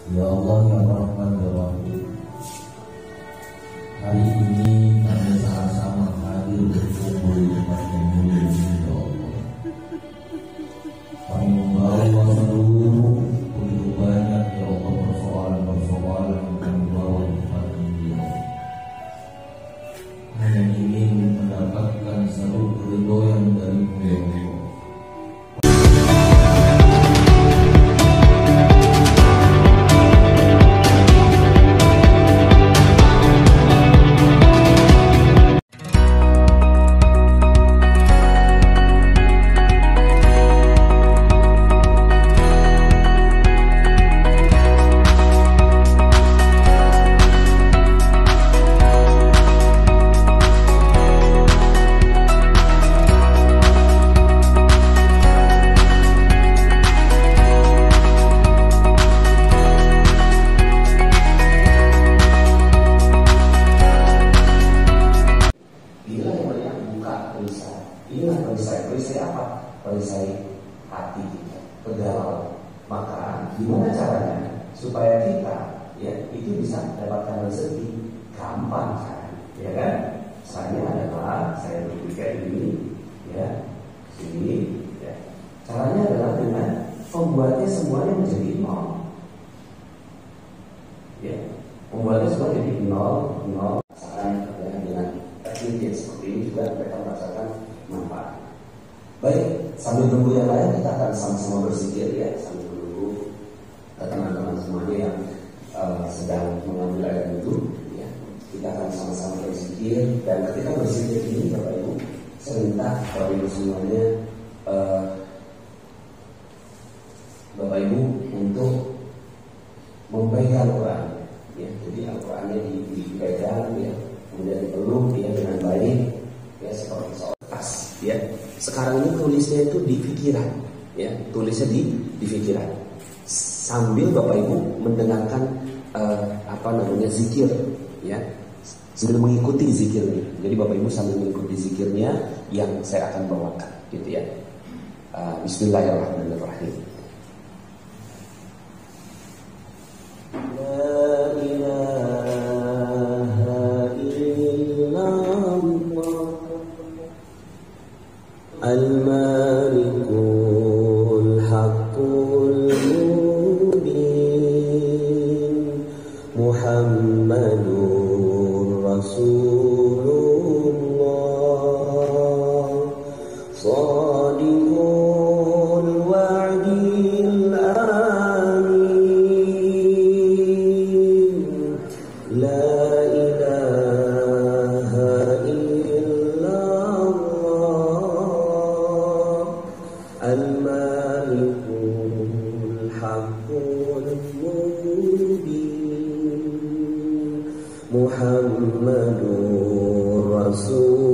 Ya Allah ya Rahman ya Rahim, hari ini kami sama-sama hadir berkumpul di tempat yang mulia ini ya Allah. Kami membawa seluruh begitu banyak ya Allah persoalan-persoalan yang kami bawa di tempat ini ya Allah. Hanya ingin mendapatkan seluruh keridhaan dari-Mu ya Allah. Perisai apa? Perisai hati kita, kegalau. Maka gimana caranya supaya kita itu bisa mendapatkan rezeki? Gampang kan? Ya kan? Saya berpikir ini, sini. Caranya adalah dengan membuatnya semuanya menjadi nol. Membuatnya semua jadi nol. Sekarang dengan teknik seperti ini juga mereka merasakan manfaat. Baik, sambil tunggu yang lain kita akan sama-sama berzikir sambil menunggu teman-teman semuanya yang sedang mengambil air wudhu. Kita akan sama-sama berzikir, dan ketika berzikir ini Bapak Ibu, saya minta Bapak Ibu semuanya Bapak Ibu untuk memegang Al-Quran. Jadi Al-Qurannya dipegang, kemudian dipeluk dengan baik, seperti seorang tas. Sekarang ini tulisnya itu di pikiran, tulisnya di pikiran. Sambil Bapak Ibu mendengarkan zikir, sambil mengikuti zikirnya. Jadi Bapak Ibu sambil mengikuti zikirnya yang saya akan bawakan, Bismillahirrahmanirrahim. Al-Malikul Haqqul Mubin Muhammadur Rasulullah Shadiqul Wa'dil Amin La Al-Malikul Haqqul Mubin Muhammadur Rasulullah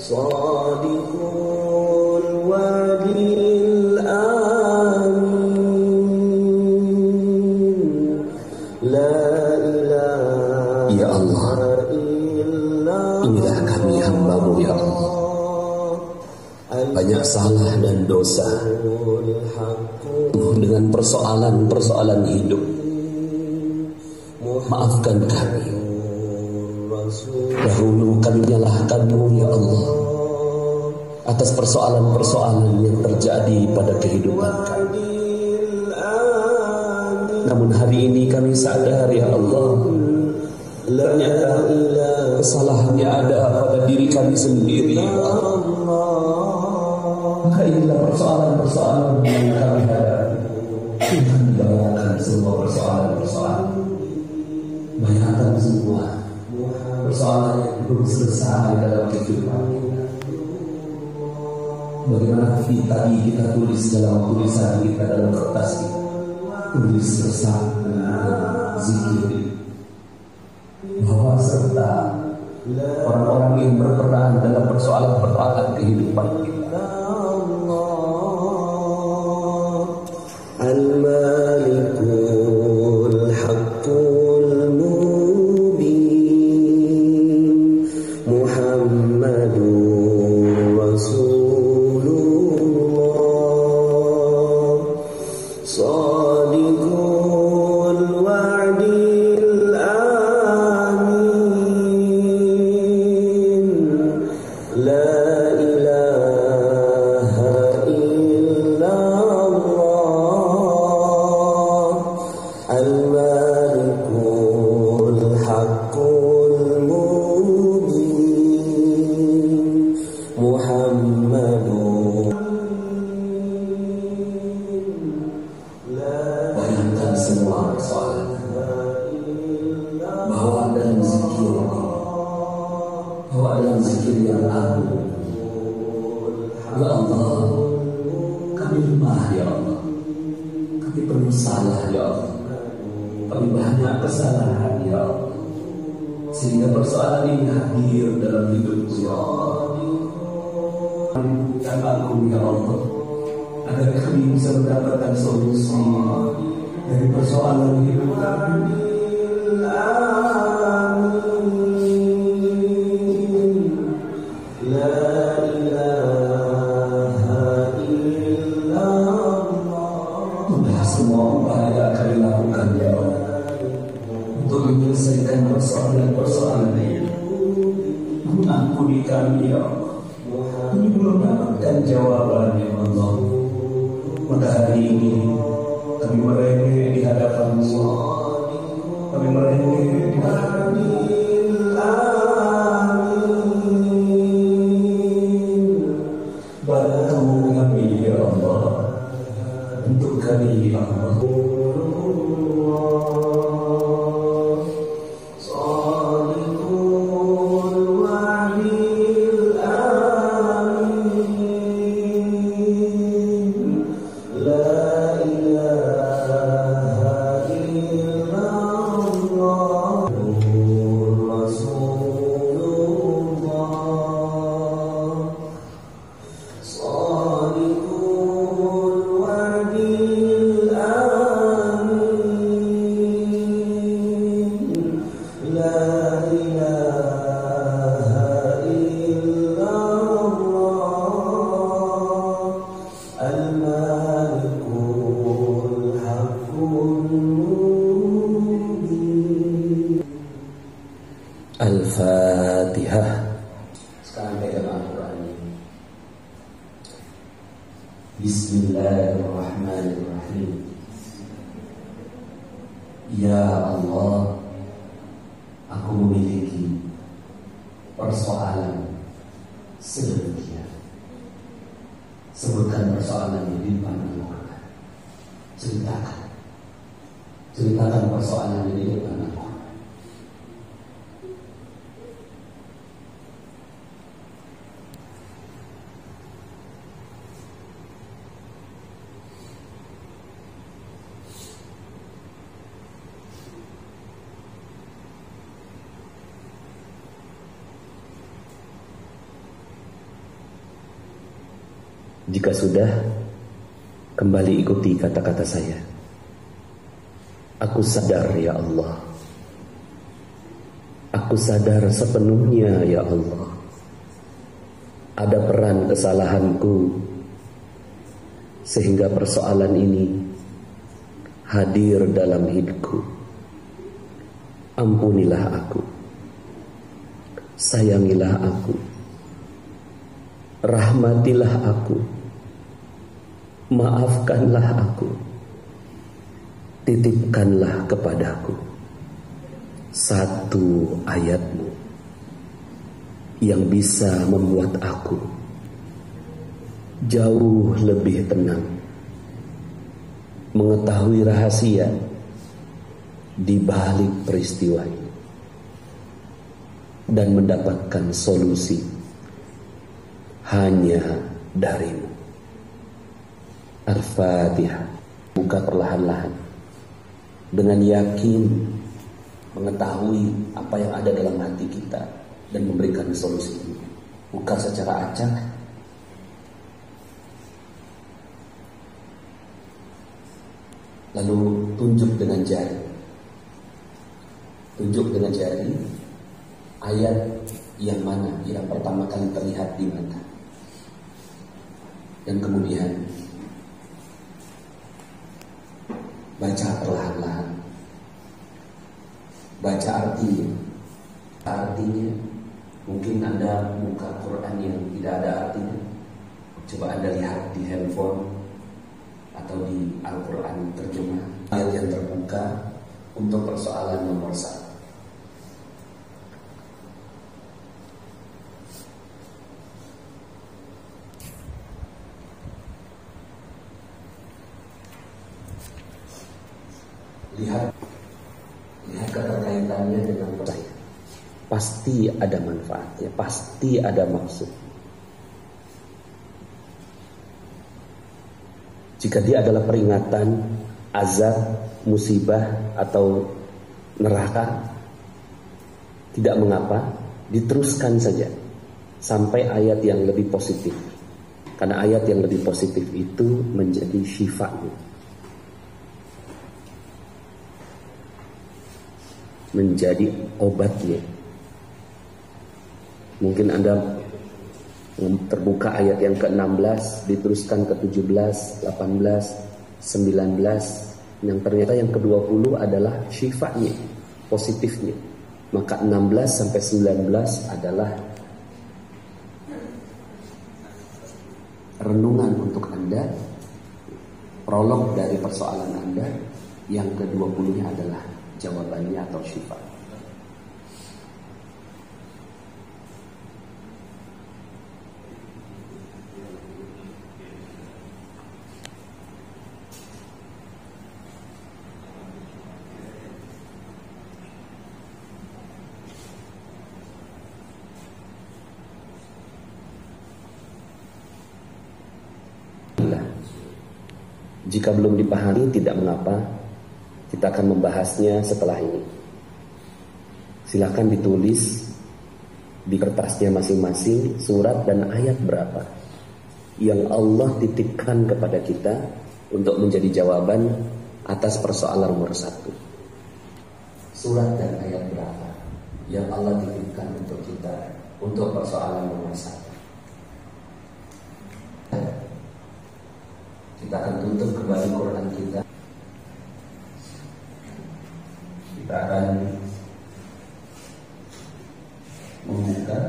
Shadiqul Wa'dil Amin La ilaha Ya Allah, inilah kami hamba-Mu ya Allah. Banyak salah dan dosa, dengan persoalan-persoalan hidup. Maafkan kami. Dahulu kami menyalahkan-Mu ya Allah atas persoalan-persoalan yang terjadi pada kehidupan kami. Namun hari ini kami sadar ya Allah, ternyata kesalahannya ada pada diri kami sendiri ya Allah. Maka inilah persoalan-persoalan yang kami hadapi. Tuhan bawakan semua persoalan-persoalan, bayangkan semua persoalan yang belum selesai dalam kehidupan kita. Bagaimana kita tulis dalam tulisan kita, dalam kertas kita, tulis bersama zikir bahwa serta orang-orang yang berperan dalam persoalan-persoalan kehidupan kita. Al-Malikul Haqqul Mubin Muhammadur Rasulullah Kami penuh salah ya Allah. Kami banyak kesalahan ya Allah, sehingga persoalan ini hadir dalam hidupku ya Allah. Bukan aku ya Allah, agar kami bisa mendapatkan solusi dari persoalan hidup kami. Semua upaya kami lakukan ya Allah untuk menyelesaikan persoalan-persoalan ini. Namun ampuni kami ya Allah, kami belum mendapatkan jawaban ya Allah. Maka hari ini kami merengek di hadapan-Mu, kami merengek di hadapan-Mu. Bantu kami ya Allah, untuk kami ya Allah. Al-Fatihah. Sekarang pegang Al-Quran ini. Bismillahirrahmanirrahim. Ya Allah, aku memiliki persoalan sedemikian. Sebutkan persoalannya di depan Al-Quran. Ceritakan persoalannya di depan Al-Quran. Jika sudah, kembali ikuti kata-kata saya. Aku sadar ya Allah. Aku sadar sepenuhnya ya Allah. Ada peran kesalahanku sehingga persoalan ini hadir dalam hidupku. Ampunilah aku. Sayangilah aku. Rahmatilah aku. Maafkanlah aku. Titipkanlah kepadaku satu ayat-Mu yang bisa membuat aku jauh lebih tenang, mengetahui rahasia di balik peristiwa ini, dan mendapatkan solusi hanya dari-Mu. Al-Fatihah. Buka perlahan-lahan dengan yakin mengetahui apa yang ada dalam hati kita dan memberikan solusi ini. Buka secara acak. Lalu tunjuk dengan jari. Tunjuk dengan jari ayat yang mana yang pertama kali terlihat di mata. Dan kemudian baca perlahan-lahan. Baca artinya. Artinya mungkin Anda buka Quran yang tidak ada artinya. Coba Anda lihat di handphone atau di Al-Quran terjemah. Ayat yang terbuka untuk persoalan nomor 1. Lihat keterkaitannya dengan percaya. Pasti ada manfaatnya, pasti ada maksud. Jika dia adalah peringatan azab, musibah atau neraka, tidak mengapa, diteruskan saja sampai ayat yang lebih positif. Karena ayat yang lebih positif itu menjadi syifa'nya, menjadi obatnya. Mungkin Anda terbuka ayat yang ke-16, diteruskan ke-17, 18, 19, yang ternyata yang ke-20 adalah syifa'nya, positifnya. Maka 16 sampai 19 adalah renungan untuk Anda, prolog dari persoalan Anda. Yang ke-20-nya adalah jawabannya atau syifa. Jika belum dipahami tidak mengapa, kita akan membahasnya setelah ini. Silakan ditulis di kertasnya masing-masing surat dan ayat berapa yang Allah titipkan kepada kita untuk menjadi jawaban atas persoalan nomor 1. Surat dan ayat berapa yang Allah titipkan untuk kita untuk persoalan nomor 1. Kita akan tutup kembali Quran kita. Kita akan membuka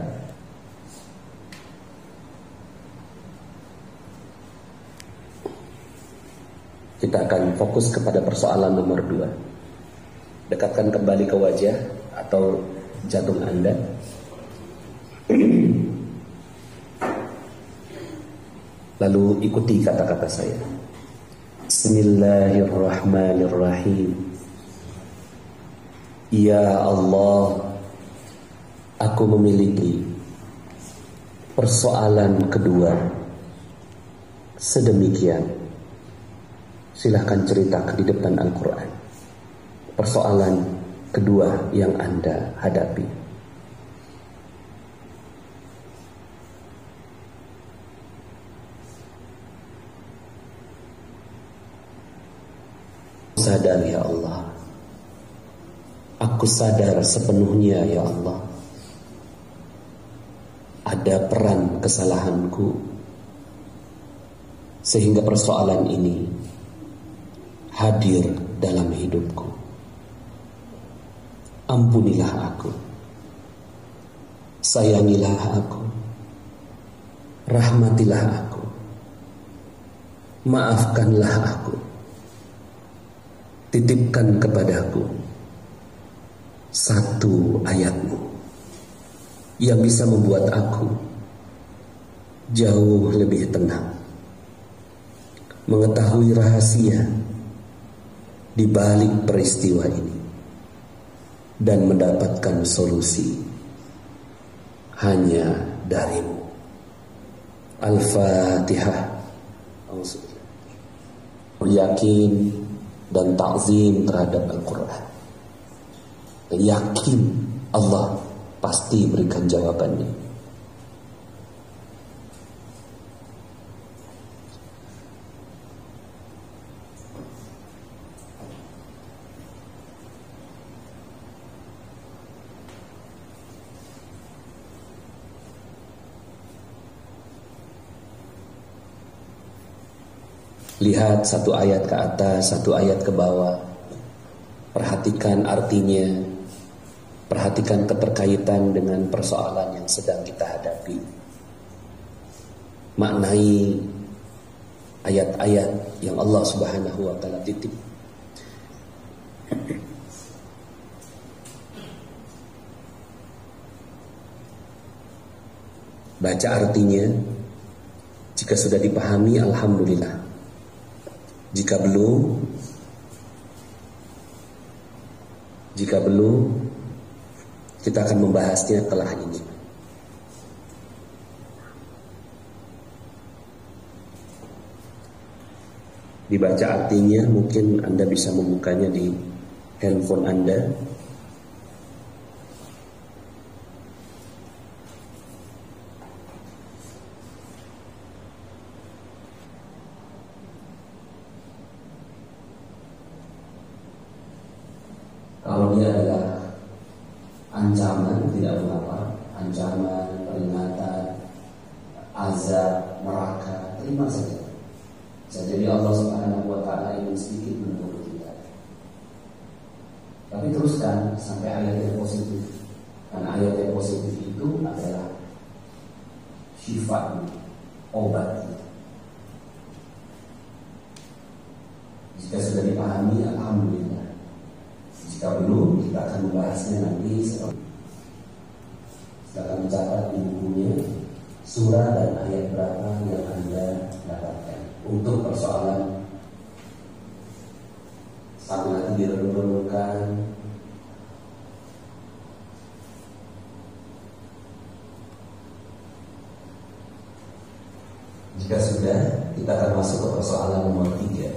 kita akan fokus kepada persoalan nomor 2. Dekatkan kembali ke wajah atau jantung Anda. Lalu ikuti kata-kata saya. Bismillahirrahmanirrahim. Ya Allah, aku memiliki persoalan kedua. Sedemikian. Silahkan ceritakan di depan Al-Quran. Persoalan kedua yang Anda hadapi. Sadar ya Allah, aku sadar sepenuhnya ya Allah, ada peran kesalahanku sehingga persoalan ini hadir dalam hidupku. Ampunilah aku, sayangilah aku, rahmatilah aku, maafkanlah aku. Titipkan kepadaku satu ayat-Mu yang bisa membuat aku jauh lebih tenang, mengetahui rahasia di balik peristiwa ini, dan mendapatkan solusi hanya dari-Mu. Al-Fatihah. Yakin dan ta'zim terhadap Al-Quran, dan yakin Allah pasti berikan jawabannya. Lihat satu ayat ke atas, satu ayat ke bawah. Perhatikan artinya. Perhatikan keterkaitan dengan persoalan yang sedang kita hadapi. Maknai ayat-ayat yang Allah Subhanahu wa ta'ala titip. Baca artinya. Jika sudah dipahami, alhamdulillah. Jika belum, kita akan membahasnya setelah ini. dibaca artinya, mungkin Anda bisa membukanya di handphone Anda. Kalau dia adalah ancaman, tidak mengapa. Ancaman, peringatan, azab, neraka, terima saja. Jadi Allah Subhanahu wa Ta'ala ingin sedikit menegur kita. Tapi teruskan sampai ayat yang positif. Karena ayat yang positif itu adalah syifa, obat. Jika sudah dipahami, alhamdulillah. Jika belum, kita akan membahasnya nanti setelah. Silakan mencatat di bukunya surah dan ayat berapa yang Anda dapatkan. Untuk persoalan sangat direnungkan, jika sudah, kita akan masuk ke persoalan nomor 3.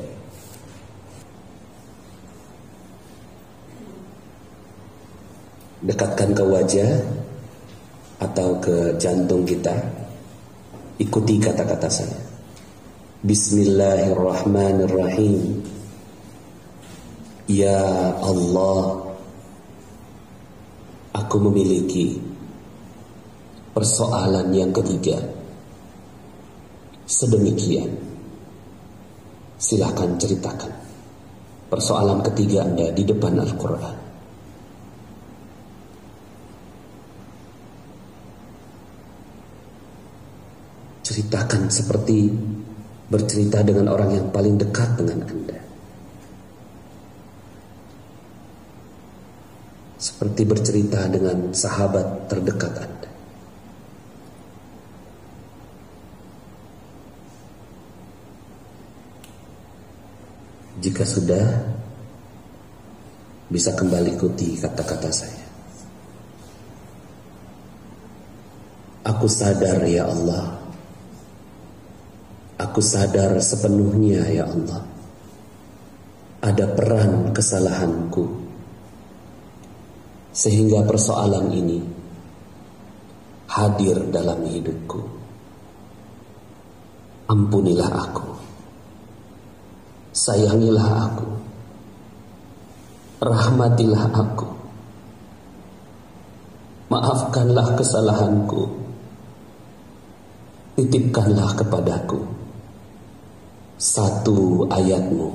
Dekatkan ke wajah atau ke jantung kita. Ikuti kata-kata saya. Bismillahirrahmanirrahim. Ya Allah, aku memiliki persoalan yang ketiga. Sedemikian. Silakan ceritakan persoalan ketiga Anda di depan Al-Quran. Ceritakan seperti bercerita dengan orang yang paling dekat dengan Anda. Seperti bercerita dengan sahabat terdekat Anda. Jika sudah, bisa kembali ikuti kata-kata saya. Aku sadar ya Allah. Aku sadar sepenuhnya ya Allah, ada peran kesalahanku sehingga persoalan ini hadir dalam hidupku. Ampunilah aku, sayangilah aku, rahmatilah aku, maafkanlah kesalahanku, titipkanlah kepadaku satu ayat-Mu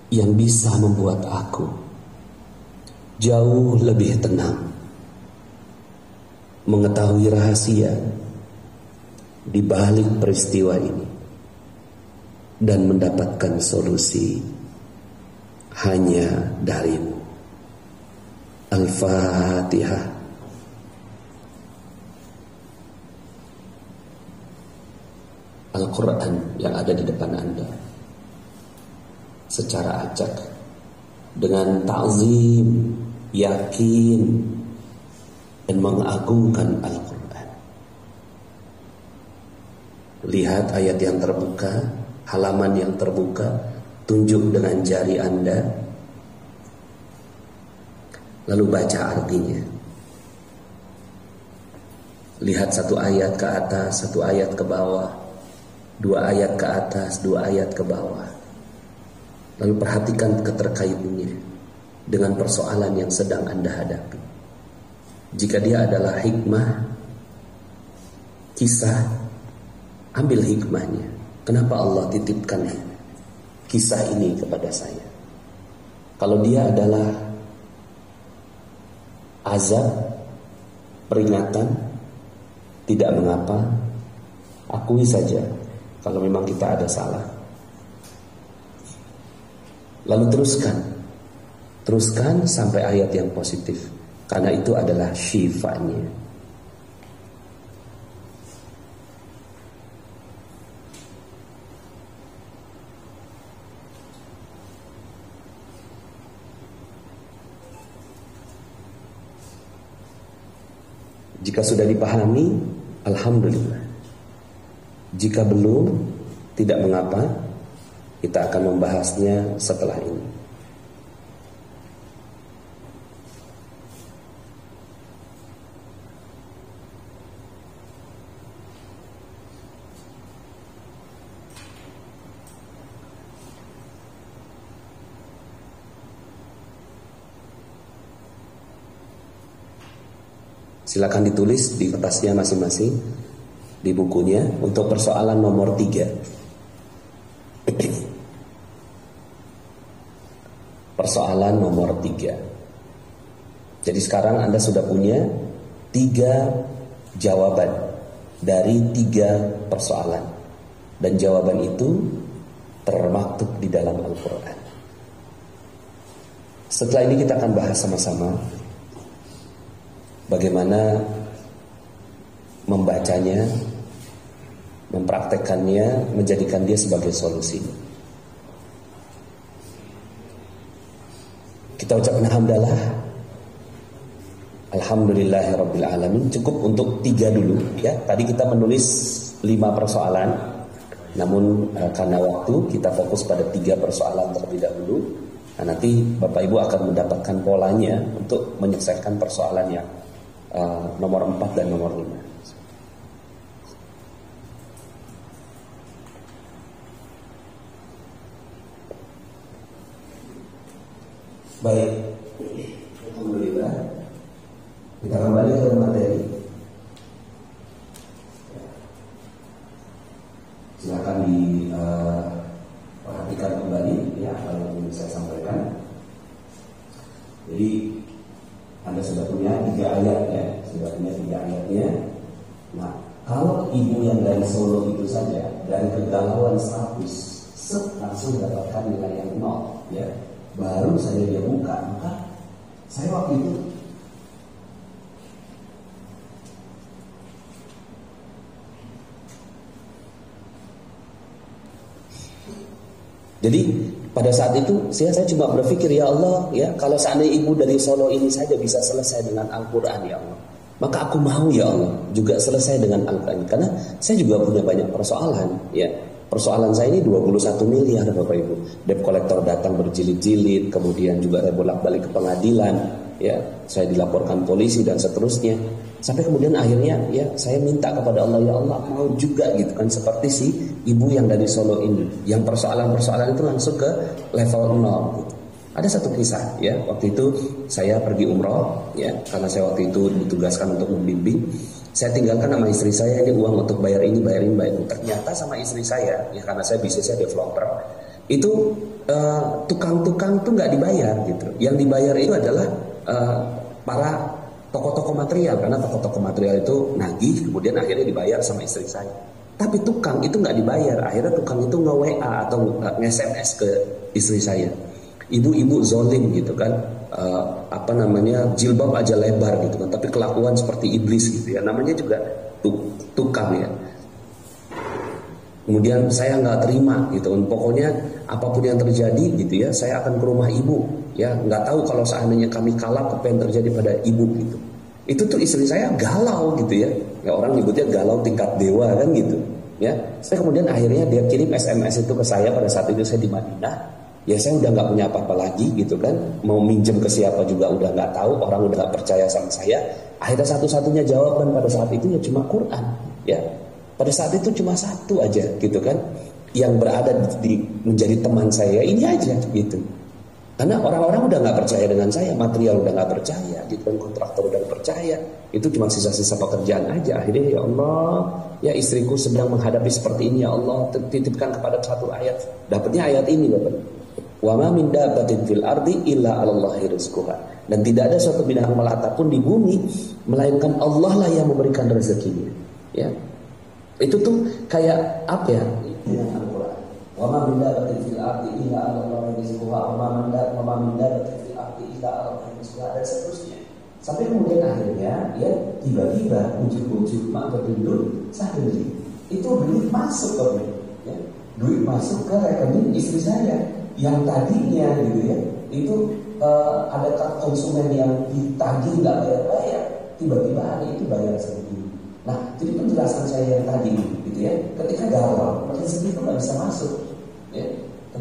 yang bisa membuat aku jauh lebih tenang, mengetahui rahasia di balik peristiwa ini, dan mendapatkan solusi hanya dari-Mu. Al-Fatihah. Al-Quran yang ada di depan Anda secara acak, dengan ta'zim, yakin, dan mengagungkan Al-Quran. Lihat ayat yang terbuka, halaman yang terbuka, tunjuk dengan jari Anda, lalu baca artinya. Lihat satu ayat ke atas, satu ayat ke bawah, 2 ayat ke atas, 2 ayat ke bawah. Lalu perhatikan keterkaitannya dengan persoalan yang sedang Anda hadapi. Jika dia adalah hikmah, kisah, ambil hikmahnya. Kenapa Allah titipkan kisah ini kepada saya? Kalau dia adalah azab, peringatan, tidak mengapa, akui saja kalau memang kita ada salah. Lalu teruskan sampai ayat yang positif, karena itu adalah syifanya. Jika sudah dipahami, alhamdulillah. Jika belum, tidak mengapa. Kita akan membahasnya setelah ini. Silakan ditulis di kertasnya masing-masing, di bukunya, untuk persoalan nomor 3. Persoalan nomor 3. Jadi sekarang Anda sudah punya 3 jawaban dari 3 persoalan. Dan jawaban itu termaktub di dalam Al-Quran. Setelah ini kita akan bahas sama-sama bagaimana membacanya, mempraktekkannya, menjadikan dia sebagai solusi. Kita ucapkan hamdalah, alhamdulillahirabbil alamin. Cukup untuk 3 dulu ya. Tadi kita menulis 5 persoalan, namun karena waktu kita fokus pada 3 persoalan terlebih dahulu. Nah, nanti Bapak Ibu akan mendapatkan polanya untuk menyelesaikan persoalan yang nomor 4 dan nomor 5. Baik, alhamdulillah. Kita kembali ke materi. Silakan diperhatikan kembali ya apa yang ingin saya sampaikan. Jadi Anda sudah punya 3 ayat ya, sudah punya 3 ayatnya. Nah, kalau ibu yang dari Solo itu saja dari kegalauan 100 langsung dapatkan nilai yang 0 ya, baru saja dia buka, maka saya waktu itu jadi pada saat itu saya cuma berpikir, ya Allah ya, kalau seandainya ibu dari Solo ini saja bisa selesai dengan Al-Quran ya Allah, maka aku mau ya Allah juga selesai dengan Al-Quran. Karena saya juga punya banyak persoalan ya. Persoalan saya ini 21 miliar Bapak Ibu. Debt collector datang berjilid-jilid, kemudian juga bolak-balik ke pengadilan ya. Saya dilaporkan polisi dan seterusnya. Sampai kemudian akhirnya ya saya minta kepada Allah, ya Allah mau juga gitu kan, seperti si ibu yang dari Solo ini, yang persoalan-persoalan itu langsung ke level 0 gitu. Ada satu kisah ya, waktu itu saya pergi umroh ya, karena saya waktu itu ditugaskan untuk membimbing. Saya tinggalkan sama istri saya ini uang untuk bayar ini, bayar ini, bayar ini. Ternyata sama istri saya ya, karena saya bisnisnya developer, itu tukang-tukang tuh nggak dibayar gitu. Yang dibayar itu adalah para toko-toko material, karena toko-toko material itu nagih, kemudian akhirnya dibayar sama istri saya. Tapi tukang itu nggak dibayar, akhirnya tukang itu nge-WA atau nge-SMS ke istri saya. Ibu-ibu zolim gitu kan, jilbab aja lebar gitu kan, tapi kelakuan seperti iblis gitu ya, namanya juga tukang ya. Kemudian saya nggak terima gitu, pokoknya apapun yang terjadi gitu ya, saya akan ke rumah ibu ya, nggak tahu kalau seandainya kami kalah apa yang terjadi pada ibu gitu. Itu tuh istri saya galau gitu ya, orang nyebutnya galau tingkat dewa kan gitu ya. Saya kemudian akhirnya dia kirim SMS itu ke saya pada saat itu saya di Madinah. Ya saya udah nggak punya apa-apa lagi gitu kan, mau minjem ke siapa juga udah nggak tahu, orang udah nggak percaya sama saya. Akhirnya satu-satunya jawaban pada saat itu ya cuma Quran ya. Pada saat itu cuma satu aja gitu kan, yang berada menjadi teman saya ini aja gitu. Karena orang-orang udah nggak percaya dengan saya, material udah nggak percaya, gitu kan, kontraktor udah nggak percaya, itu cuma sisa-sisa pekerjaan aja. Akhirnya ya Allah, ya istriku sedang menghadapi seperti ini, ya Allah titipkan kepada satu ayat. Dapatnya ayat ini Bapak. Wa ma min dabbatin fil ardi illa 'alallahi rizquha. Dan tidak ada suatu binatang melata pun di bumi melainkan Allah lah yang memberikan rezekinya. Ya. Itu tuh kayak apa ya? Al-Qur'an. Wa ma min dabbatin fil ardi illa 'alallahi rizquha wa ma min dabbatin fil ardi illa 'alallahi rizquha dan seterusnya. Sampai kemudian akhirnya ya tiba-tiba ujuk-ujuk mak bertunduk sehari. Itu duit masuk Bapak ya. Duit masuk ke rekening istri saya. Yang tadinya gitu ya, itu ada konsumen yang ditagih nggak bayar-bayar, tiba-tiba hari itu bayar segini. Nah, jadi penjelasan saya yang tadi gitu ya, ketika galau, rezeki itu nggak bisa masuk, ya.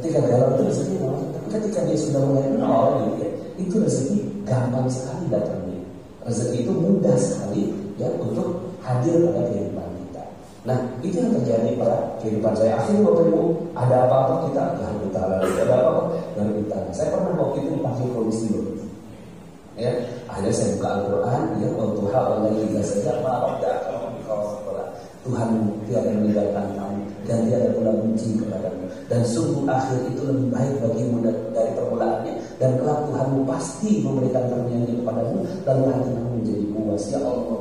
Ketika galau itu rezeki nol, tapi ketika dia sudah mulai nol, gitu ya, itu rezeki gampang sekali datangnya. Rezeki itu mudah sekali ya untuk hadir pada kehidupan kita. Nah, itu yang terjadi pada kehidupan saya. Akhirnya Bapak Ibu, ada apa-apa kita alhamdulillah, ada apa-apa dari kita. Saya pernah waktu itu pakai kondisi dulu. Ya, akhirnya saya buka Al-Quran, ya, untuk hal yang tiga saja, maaf tidak akan dikawal. Tuhan tiada meninggalkan kamu dan tiada pula benci kepadamu. Dan sungguh akhir itu lebih baik bagimu dari permulaannya. Dan kelak Tuhanmu pasti memberikan karunia-Nya kepadamu, lalu hatimu menjadi puas. Ya Allah,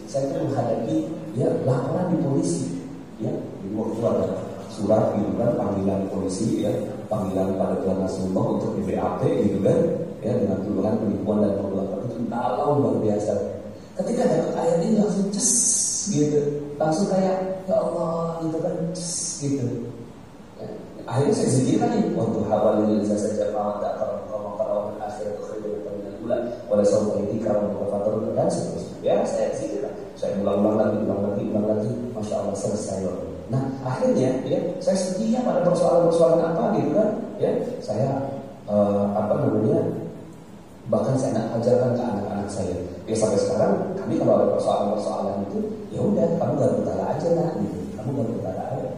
saya pernah menghadapi ya laporan di polisi, ya, di waktu ada surat gitu kan, panggilan polisi, ya, panggilan pada Tuhan Rasulullah untuk di BAP gitu kan, ya, dengan tuduhan penipuan dan perbuatan itu kalau luar biasa. Ketika dapat ayat ini langsung ces gitu, langsung kayak ya Allah gitu kan, ces gitu. Ya. Akhirnya saya zikirkan ini untuk hawal ini saya saja mau tak kalau para akhir itu kerja dengan bulan, oleh sebab ini kalau fatur dan seterusnya. Ya saya zikirkan, saya ulang lagi, masya Allah selesai. Nah akhirnya ya saya setia pada persoalan apa gitu kan, ya saya bahkan saya nak ajarkan ke anak-anak saya. Ya sampai sekarang kami kalau ada persoalan itu, ya udah kamu garpu utara aja lah gitu. Kamu garpu utara aja.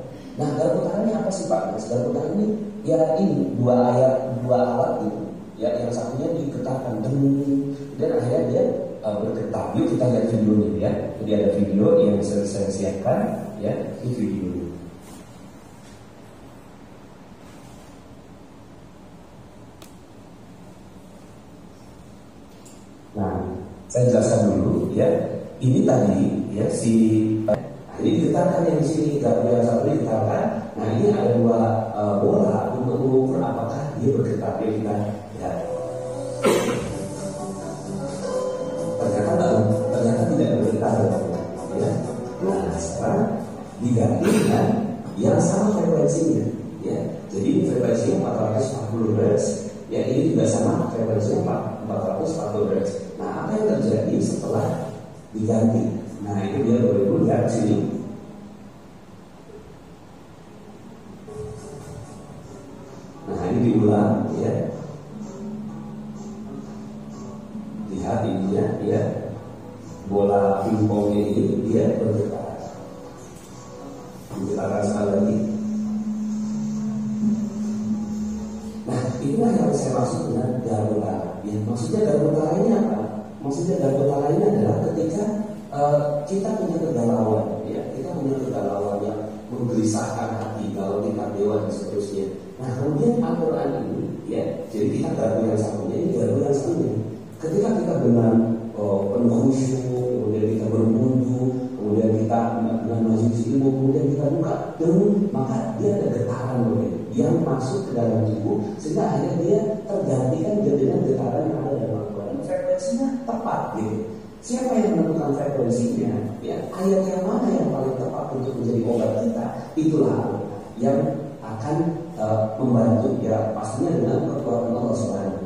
Nah garpu utaranya apa sih Pak? Garpu utara ini ya ini dua alat gitu. Ya yang satunya digetarkan dan akhirnya dia bergetar. Yuk kita lihat videonya ya. Jadi ada video yang saya siapkan ya, ini video. Nah, saya jelaskan dulu ya. Ini tadi ya ini diletakkan yang di sini, garpu yang satu diletakkan. Nah, ini ada dua bola untuk mengukur apakah dia bergetar kita. Ya. Ternyata tidak bergetar ya. Nah, sekarang diganti dengan yang sama frekuensinya ya. Jadi frekuensinya 440 Hz. Ya ini juga sama frekuensinya 440 Hz. Nah apa yang terjadi setelah diganti? Nah itu dia boleh lihat sini. Nah ini diulang ya. Lihat ininya ya. Bola pingpongnya ini dia bergetar. Kita akan sekali lagi. Inilah yang saya maksud dengan garpu utara. Ya, maksudnya garpu utara ini apa? Maksudnya garpu utara ini adalah ketika kita punya kegalauan, ya, kita punya kegalauan yang menggelisahkan hati, kalau kita dewa dan seterusnya. Nah, kemudian Al-Quran ini, ya, jadi kita garpu yang satunya ini garpu yang satunya. Ketika kita benar penuh khusyuk, kemudian kita berwudu, kemudian kita dengan majelis ilmu, kemudian kita buka maka dia ada getaran yang masuk ke dalam tubuh sehingga akhirnya dia tergantikan dengan getaran yang ada dalam Al-Quran. Frekuensinya tepat gitu. Siapa yang menentukan frekuensinya? Ya, ayat yang mana yang paling tepat untuk menjadi obat kita? Itulah yang akan membantu ya pastinya dengan kekuatan Allah Subhanahu.